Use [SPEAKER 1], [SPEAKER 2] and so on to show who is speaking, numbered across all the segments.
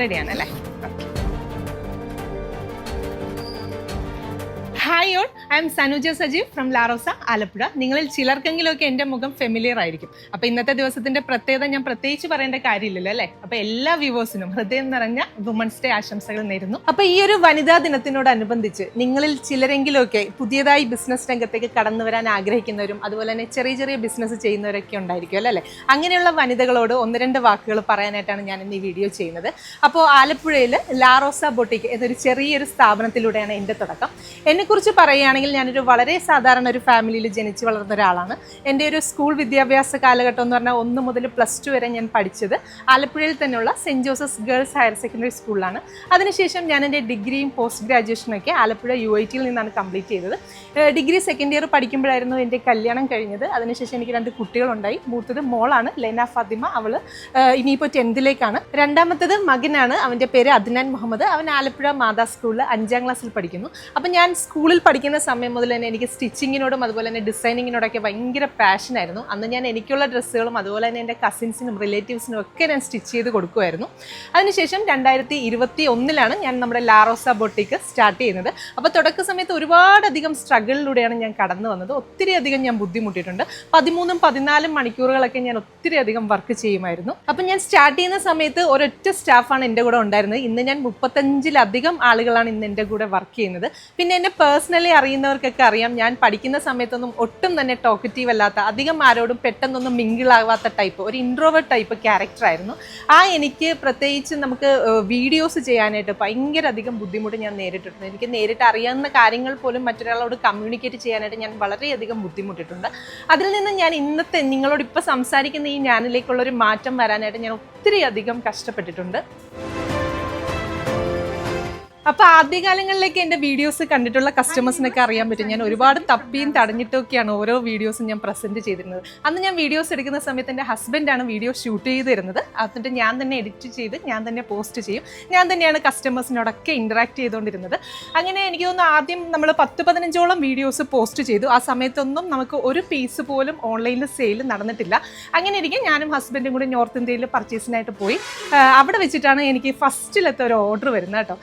[SPEAKER 1] റെഡിയാണ് അല്ലേ? Hi all, I am Sanuja Sajeev from Larosa, Alappuzha. നിങ്ങളിൽ ചിലർക്കെങ്കിലുമൊക്കെ എൻ്റെ മുഖം ഫെമിലിയർ ആയിരിക്കും. അപ്പോൾ ഇന്നത്തെ ദിവസത്തിൻ്റെ പ്രത്യേകത ഞാൻ പ്രത്യേകിച്ച് പറയേണ്ട കാര്യമില്ലല്ലോ അല്ലേ? അപ്പോൾ എല്ലാ വ്യൂവേഴ്സിനും ഹൃദയം നിറഞ്ഞ വുമൻസ് ഡേ ആശംസകൾ നേരുന്നു. അപ്പോൾ ഈ ഒരു വനിതാ ദിനത്തിനോടനുബന്ധിച്ച് നിങ്ങളിൽ ചിലരെങ്കിലുമൊക്കെ പുതിയതായി ബിസിനസ് രംഗത്തേക്ക് കടന്നു വരാൻ ആഗ്രഹിക്കുന്നവരും അതുപോലെ തന്നെ ചെറിയ ചെറിയ ബിസിനസ് ചെയ്യുന്നവരൊക്കെ ഉണ്ടായിരിക്കും അല്ലേ? അങ്ങനെയുള്ള വനിതകളോട് ഒന്ന് രണ്ട് വാക്കുകൾ പറയാനായിട്ടാണ് ഞാൻ ഇന്ന് ഈ വീഡിയോ ചെയ്യുന്നത്. അപ്പോൾ ആലപ്പുഴയിൽ ലാറോസ ബൊട്ടിക് എന്നൊരു ചെറിയൊരു സ്ഥാപനത്തിലൂടെയാണ് എൻ്റെ തുടക്കം. എന്നെക്കുറിച്ച് പറയുകയാണെങ്കിൽ ഞാനൊരു വളരെ സാധാരണ ഒരു ഫാമിലിയിൽ ജനിച്ച് വളർന്ന ഒരാളാണ്. എൻ്റെ ഒരു സ്കൂൾ വിദ്യാഭ്യാസ കാലഘട്ടം എന്ന് പറഞ്ഞാൽ 1 മുതൽ +2 വരെ ഞാൻ പഠിച്ചത് ആലപ്പുഴയിൽ തന്നെയുള്ള saint Joseph's girls higher secondary സ്കൂളിലാണ്. അതിനുശേഷം ഞാൻ എൻ്റെ ഡിഗ്രിയും പോസ്റ്റ് ഗ്രാജുവേഷനൊക്കെ ആലപ്പുഴ UITയിൽ നിന്നാണ് കംപ്ലീറ്റ് ചെയ്തത്. ഡിഗ്രി സെക്കൻഡ് ഇയർ പഠിക്കുമ്പോഴായിരുന്നു എൻ്റെ കല്യാണം കഴിഞ്ഞത്. അതിനുശേഷം എനിക്ക് 2 കുട്ടികളുണ്ടായി. മൂത്തത് മോളാണ്, ലെന ഫാത്തിമ, അവൾ ഇനിയിപ്പോൾ 10th-ലേക്കാണ്. രണ്ടാമത്തത് മകനാണ്, അവൻ്റെ പേര് അദ്നാൻ മുഹമ്മദ്. അവൻ ആലപ്പുഴ മാതാ സ്കൂളിൽ 5ാം ക്ലാസ്സിൽ പഠിക്കുന്നു. അപ്പം ഞാൻ സ്കൂളിൽ പഠിക്കുന്ന സമയം മുതൽ തന്നെ എനിക്ക് സ്റ്റിച്ചിങ്ങിനോടും അതുപോലെ തന്നെ ഡിസൈനിങ്ങിനോടൊക്കെ ഭയങ്കര പാഷനായിരുന്നു. അന്ന് ഞാൻ എനിക്കുള്ള ഡ്രസ്സുകളും അതുപോലെ തന്നെ എൻ്റെ കസിൻസിനും റിലേറ്റീവ്സിനും ഒക്കെ ഞാൻ സ്റ്റിച്ച് ചെയ്ത് കൊടുക്കുമായിരുന്നു. അതിനുശേഷം 2021-ലാണ് ഞാൻ നമ്മുടെ ലാറോസ ബൊട്ടിക്ക് സ്റ്റാർട്ട് ചെയ്യുന്നത്. അപ്പോൾ തുടക്ക സമയത്ത് ഒരുപാടധികം സ്ട്രഗിളിലൂടെയാണ് ഞാൻ കടന്നു വന്നത്. ഒത്തിരി അധികം ഞാൻ ബുദ്ധിമുട്ടിയിട്ടുണ്ട്. 13-14 മണിക്കൂറുകളൊക്കെ ഞാൻ ഒത്തിരി അധികം വർക്ക് ചെയ്യുമായിരുന്നു. അപ്പം ഞാൻ സ്റ്റാർട്ട് ചെയ്യുന്ന സമയത്ത് ഒരൊറ്റ സ്റ്റാഫാണ് എൻ്റെ കൂടെ ഉണ്ടായിരുന്നത്. ഇന്ന് ഞാൻ 35-ലധികം ആളുകളാണ് ഇന്ന് എൻ്റെ കൂടെ വർക്ക് ചെയ്യുന്നത്. പിന്നെ എന്നെ പേഴ്സണലി അറിയുന്നവർക്കൊക്കെ അറിയാം, ഞാൻ പഠിക്കുന്ന സമയത്തൊന്നും ഒട്ടും തന്നെ ടോക്കറ്റീവ് അല്ലാത്ത, അധികം ആരോടും പെട്ടെന്നൊന്നും മിങ്കിളാവാത്ത ടൈപ്പ്, ഒരു ഇൻട്രോവേർട്ട് ടൈപ്പ് ക്യാരക്ടറായിരുന്നു. എനിക്ക് പ്രത്യേകിച്ച് നമുക്ക് വീഡിയോസ് ചെയ്യാനായിട്ട് ഭയങ്കര അധികം ബുദ്ധിമുട്ട് ഞാൻ നേരിട്ടിട്ടുണ്ട്. എനിക്ക് നേരിട്ട് അറിയാവുന്ന കാര്യങ്ങൾ പോലും മറ്റൊരാളോട് കമ്മ്യൂണിക്കേറ്റ് ചെയ്യാനായിട്ട് ഞാൻ വളരെയധികം ബുദ്ധിമുട്ടിട്ടുണ്ട്. അതിൽ നിന്ന് ഞാൻ ഇന്നത്തെ നിങ്ങളോട് ഇപ്പോൾ സംസാരിക്കുന്ന ഈ ഞാനിലേക്കുള്ളൊരു മാറ്റം വരാനായിട്ട് ഞാൻ ഒത്തിരി അധികം കഷ്ടപ്പെട്ടിട്ടുണ്ട്. അപ്പോൾ ആദ്യകാലങ്ങളിലേക്ക് എൻ്റെ വീഡിയോസ് കണ്ടിട്ടുള്ള കസ്റ്റമേഴ്സിനൊക്കെ അറിയാൻ പറ്റും, ഞാൻ ഒരുപാട് തപ്പിയും തടഞ്ഞിട്ടൊക്കെയാണ് ഓരോ വീഡിയോസും ഞാൻ പ്രസൻറ്റ് ചെയ്തിരുന്നത്. അന്ന് ഞാൻ വീഡിയോസ് എടുക്കുന്ന സമയത്ത് എൻ്റെ ഹസ്ബൻഡാണ് വീഡിയോ ഷൂട്ട് ചെയ്ത് തരുന്നത്. എന്നിട്ട് ഞാൻ തന്നെ എഡിറ്റ് ചെയ്ത് ഞാൻ തന്നെ പോസ്റ്റ് ചെയ്യും. ഞാൻ തന്നെയാണ് കസ്റ്റമേഴ്സിനോടൊക്കെ ഇൻറ്ററാക്ട് ചെയ്തുകൊണ്ടിരുന്നത്. അങ്ങനെ എനിക്ക് തോന്നുന്നു ആദ്യം നമ്മൾ 10-15ഓളം വീഡിയോസ് പോസ്റ്റ് ചെയ്തു. ആ സമയത്തൊന്നും നമുക്ക് ഒരു പീസ് പോലും ഓൺലൈനിൽ സെയിൽ നടന്നിട്ടില്ല. അങ്ങനെ ഇരിക്കെ ഞാനും ഹസ്ബൻഡും കൂടി നോർത്ത് ഇന്ത്യയിൽ പർച്ചേസിനായിട്ട് പോയി. അവിടെ വെച്ചിട്ടാണ് എനിക്ക് ഫസ്റ്റിലത്തെ ഒരു ഓർഡർ വരുന്നത് കേട്ടോ.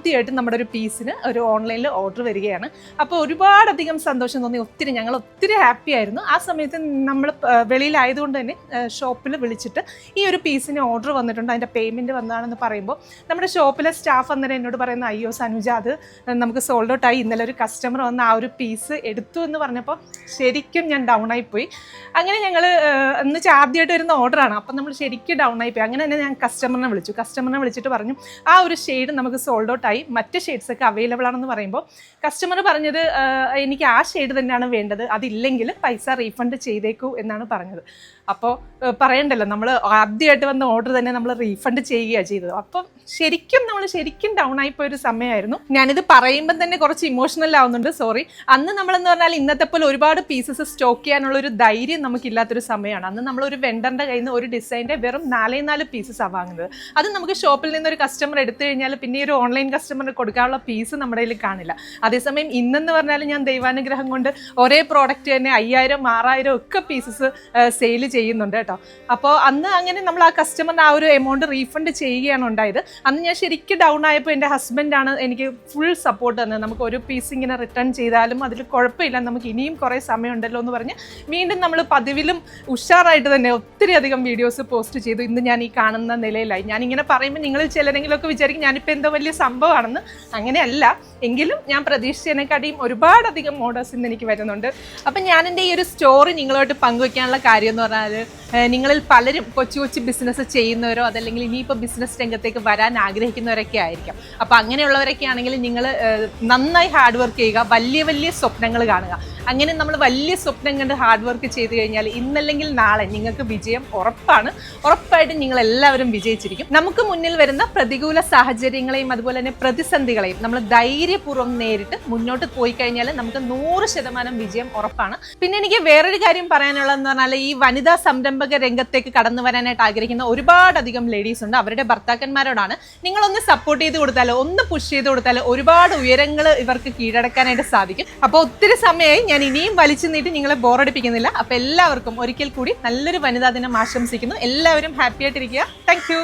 [SPEAKER 1] ആദ്യമായിട്ട് നമ്മുടെ ഒരു പീസിന് ഒരു ഓൺലൈനിൽ ഓർഡർ വരികയാണ്. അപ്പോൾ ഒരുപാടധികം സന്തോഷം തോന്നി. ഞങ്ങൾ ഒത്തിരി ഹാപ്പി ആയിരുന്നു. ആ സമയത്ത് നമ്മൾ വെളിയിലായതുകൊണ്ട് തന്നെ ഷോപ്പിൽ വിളിച്ചിട്ട് ഈ ഒരു പീസിന് ഓർഡർ വന്നിട്ടുണ്ട്, അതിൻ്റെ പേയ്മെൻറ്റ് വന്നതാണെന്ന് പറയുമ്പോൾ നമ്മുടെ ഷോപ്പിലെ സ്റ്റാഫ് അന്നേരം എന്നോട് പറയുന്നത്, അയ്യോ സനുജ, അത് നമുക്ക് സോൾഡ് ഔട്ട് ആയി, ഇന്നലെ ഒരു കസ്റ്റമർ വന്ന് ആ ഒരു പീസ് എടുത്തു എന്ന് പറഞ്ഞപ്പോൾ ശരിക്കും ഞാൻ ഡൗൺ ആയിപ്പോയി. അങ്ങനെ ഞങ്ങൾ എന്ന് വെച്ചാൽ ആദ്യമായിട്ട് വരുന്ന ഓർഡറാണ്. അപ്പം നമ്മൾ ശരിക്കും ഡൗൺ ആയിപ്പോയി. അങ്ങനെ തന്നെ ഞാൻ കസ്റ്റമറിനെ വിളിച്ചിട്ട് പറഞ്ഞു ആ ഒരു ഷെയ്ഡ് നമുക്ക് സോൾഡ് ഔട്ട് ആയി, മറ്റ് ഷെയ്ഡ്സൊക്കെ അവൈലബിൾ ആണെന്ന് പറയുമ്പോൾ കസ്റ്റമർ പറഞ്ഞത്, എനിക്ക് ആ ഷെയ്ഡ് തന്നെയാണ് വേണ്ടത്, അതില്ലെങ്കിൽ പൈസ റീഫണ്ട് ചെയ്തേക്കൂ എന്നാണ് പറഞ്ഞത്. അപ്പോൾ പറയണ്ടല്ലോ, നമ്മൾ ആദ്യമായിട്ട് വന്ന ഓർഡർ തന്നെ നമ്മൾ റീഫണ്ട് ചെയ്യുകയാണ് ചെയ്തത്. അപ്പം ശരിക്കും ഡൗൺ ആയിപ്പോയൊരു സമയമായിരുന്നു. ഞാനിത് പറയുമ്പം തന്നെ കുറച്ച് ഇമോഷണൽ ആവുന്നുണ്ട്, സോറി. അന്ന് നമ്മളെന്ന് പറഞ്ഞാൽ ഇന്നത്തെ പോലെ ഒരുപാട് പീസസ് സ്റ്റോക്ക് ചെയ്യാനുള്ളൊരു ധൈര്യം നമുക്കില്ലാത്തൊരു സമയമാണ്. അന്ന് നമ്മളൊരു വെണ്ടറിൻ്റെ കയ്യിൽ നിന്ന് ഒരു ഡിസൈൻ്റെ വെറും 4 പീസസാണ് വാങ്ങുന്നത്. അത് നമുക്ക് ഷോപ്പിൽ നിന്നൊരു കസ്റ്റമർ എടുത്തു കഴിഞ്ഞാൽ പിന്നെ ഒരു ഓൺലൈൻ കസ്റ്റമറിന് കൊടുക്കാനുള്ള പീസ് നമ്മുടെ കയ്യിൽ കാണില്ല. അതേസമയം ഇന്നെന്ന് പറഞ്ഞാൽ ഞാൻ ദൈവാനുഗ്രഹം കൊണ്ട് ഒരേ പ്രോഡക്റ്റ് തന്നെ 5000, 6000 ഒക്കെ പീസസ് സെയിൽ ചെയ്യുന്നുണ്ട് കേട്ടോ. അപ്പോൾ അന്ന് അങ്ങനെ നമ്മൾ ആ കസ്റ്റമറിന് ആ ഒരു എമൗണ്ട് റീഫണ്ട് ചെയ്യുകയാണ് ഉണ്ടായത്. അന്ന് ഞാൻ ശരിക്കും ഡൗൺ ആയപ്പോൾ എൻ്റെ ഹസ്ബൻഡാണ് എനിക്ക് ഫുൾ സപ്പോർട്ട് തന്നത്. നമുക്ക് ഒരു പീസ് ഇങ്ങനെ റിട്ടേൺ ചെയ്താലും അതിൽ കുഴപ്പമില്ല, നമുക്ക് ഇനിയും കുറേ സമയമുണ്ടല്ലോ എന്ന് പറഞ്ഞ് വീണ്ടും നമ്മൾ പതിവിലും ഉഷാറായിട്ട് തന്നെ ഒത്തിരി അധികം വീഡിയോസ് പോസ്റ്റ് ചെയ്തു. ഇന്ന് ഞാൻ ഈ കാണുന്ന നിലയിലായി. ഞാനിങ്ങനെ പറയുമ്പോൾ നിങ്ങൾ ചിലരെങ്കിലുമൊക്കെ വിചാരിക്കും ഞാനിപ്പോൾ എന്തോ വലിയ സംഭവമാണെന്ന്. അങ്ങനെയല്ല, എങ്കിലും ഞാൻ പ്രതീക്ഷിച്ചതിനെക്കാട്ടിയും ഒരുപാടധികം ഓർഡേഴ്സ് ഇന്ന് എനിക്ക് വരുന്നുണ്ട്. അപ്പം ഞാൻ എൻ്റെ ഈ ഒരു സ്റ്റോറി നിങ്ങളുമായിട്ട് പങ്കുവയ്ക്കാനുള്ള കാര്യം എന്ന് പറഞ്ഞാൽ, നിങ്ങളിൽ പലരും കൊച്ചു ബിസിനസ് ചെയ്യുന്നവരോ അതല്ലെങ്കിൽ ഇനിയിപ്പോൾ ബിസിനസ് രംഗത്തേക്ക് വരാൻ ആഗ്രഹിക്കുന്നവരൊക്കെ ആയിരിക്കാം. അപ്പോൾ അങ്ങനെയുള്ളവരൊക്കെ ആണെങ്കിൽ നിങ്ങൾ നന്നായി ഹാർഡ് വർക്ക് ചെയ്യുക, വലിയ സ്വപ്നങ്ങൾ കാണുക. അങ്ങനെ നമ്മൾ വലിയ സ്വപ്നം കണ്ട് ഹാർഡ് വർക്ക് ചെയ്ത് കഴിഞ്ഞാൽ ഇന്നല്ലെങ്കിൽ നാളെ നിങ്ങൾക്ക് വിജയം ഉറപ്പായിട്ടും നിങ്ങൾ എല്ലാവരും വിജയിച്ചിരിക്കും. നമുക്ക് മുന്നിൽ വരുന്ന പ്രതികൂല സാഹചര്യങ്ങളെയും അതുപോലെ തന്നെ പ്രതിസന്ധികളെയും നമ്മൾ ധൈര്യപൂർവ്വം നേരിട്ട് മുന്നോട്ട് പോയി കഴിഞ്ഞാൽ നമുക്ക് 100% വിജയം ഉറപ്പാണ്. പിന്നെ എനിക്ക് വേറൊരു കാര്യം പറയാനുള്ളതെന്ന് പറഞ്ഞാൽ, ഈ വനിതാ സംരംഭക രംഗത്തേക്ക് കടന്നു വരാനായിട്ട് ആഗ്രഹിക്കുന്ന ഒരുപാടധികം ലേഡീസ് ഉണ്ട്. അവരുടെ ഭർത്താക്കന്മാരോടാണ്, നിങ്ങളൊന്ന് സപ്പോർട്ട് ചെയ്ത് കൊടുത്താലോ, ഒന്ന് പുഷ് ചെയ്ത് കൊടുത്താലോ ഒരുപാട് ഉയരങ്ങൾ ഇവർക്ക് കീഴടക്കാനായിട്ട് സാധിക്കും. അപ്പോൾ ഒത്തിരി സമയമായി ഞാൻ ഇനിയും വലിച്ചു നീട്ടി നിങ്ങളെ ബോറടിപ്പിക്കുന്നില്ല. അപ്പോൾ എല്ലാവർക്കും ഒരിക്കൽ കൂടി നല്ലൊരു വനിതാ ദിനം ആശംസിക്കുന്നു. എല്ലാവരും ഹാപ്പി ആയിട്ടിരിക്കുക. Thank you.